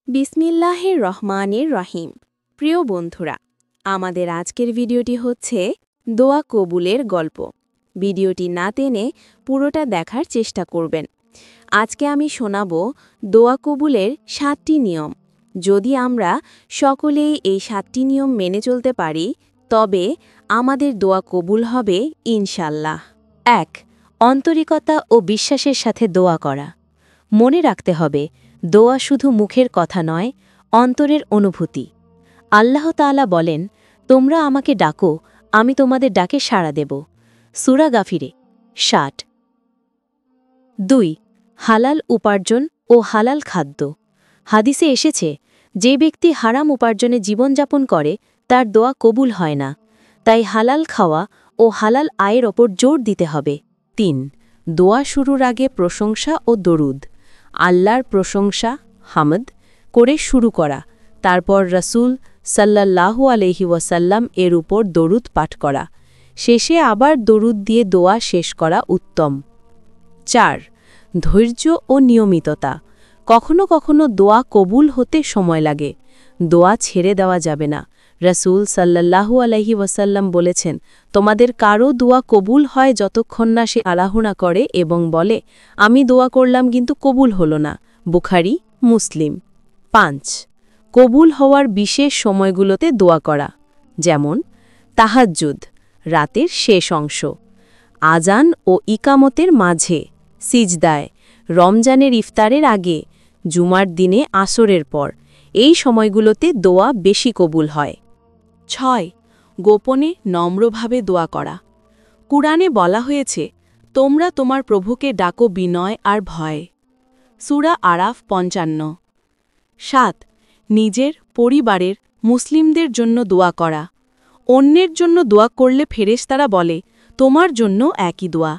বিসমিল্লাহির রহমানির রহিম। প্রিয় বন্ধুরা, আমাদের আজকের ভিডিওটি হচ্ছে দোয়া কবুলের গল্প। ভিডিওটি না টেনে পুরোটা দেখার চেষ্টা করবেন। আজকে আমি শোনাব দোয়া কবুলের 7টি নিয়ম। যদি আমরা সকলেই এই 7টি নিয়ম মেনে চলতে পারি, তবে আমাদের দোয়া কবুল হবে ইনশাল্লাহ। ১. আন্তরিকতা ও বিশ্বাসের সাথে দোয়া করা। মনে রাখতে হবে, দোয়া শুধু মুখের কথা নয়, অন্তরের অনুভূতি। আল্লাহ তাআলা বলেন, তোমরা আমাকে ডাকো, আমি তোমাদের ডাকে সাড়া দেব। সূরা গাফিরে ৬০। ২. হালাল উপার্জন ও হালাল খাদ্য। হাদিসে এসেছে, যে ব্যক্তি হারাম উপার্জনে জীবনযাপন করে তার দোয়া কবুল হয় না। তাই হালাল খাওয়া ও হালাল আয়ের ওপর জোর দিতে হবে। ৩. দোয়া শুরুর আগে প্রশংসা ও দরুদ। আল্লাহর প্রশংসা হামদ করে শুরু করা, তারপর রাসূল সাল্লাল্লাহু আলাইহি ওয়াসাল্লাম এর উপর দরুদ পাঠ করা, শেষে আবার দরুদ দিয়ে দোয়া শেষ করা উত্তম। ৪. ধৈর্য ও নিয়মিততা। কখনো কখনো দোয়া কবুল হতে সময় লাগে। দোয়া ছেড়ে দেওয়া যাবে না। রাসূল সাল্লাল্লাহু আলাইহি ওয়াসাল্লাম বলেছেন, তোমাদের কারো দোয়া কবুল হয় যতক্ষণ না সে আলাহনা করে এবং বলে, আমি দোয়া করলাম কিন্তু কবুল হলো না। বুখারী, মুসলিম। ৫. কবুল হওয়ার বিশেষ সময়গুলোতে দোয়া করা, যেমন তাহাজ্জুদ, রাতের শেষ অংশ, আজান ও ইকামতের মাঝে, সিজদায়, রমজানের ইফতারের আগে, জুমার দিনে আসরের পর। এই সময়গুলোতে দোয়া বেশি কবুল হয়। ৬. গোপনে নম্রভাবে দোয়া করা। কুরআনে বলা হয়েছে, তোমরা তোমার প্রভুকে ডাকো বিনয় আর ভয়ে। সূরা আরাফ ৫৫। ৭. নিজের পরিবারের মুসলিমদের জন্য দোয়া করা। অন্যের জন্য দোয়া করলে ফেরেশতারা বলে, তোমার জন্য একই দোয়া।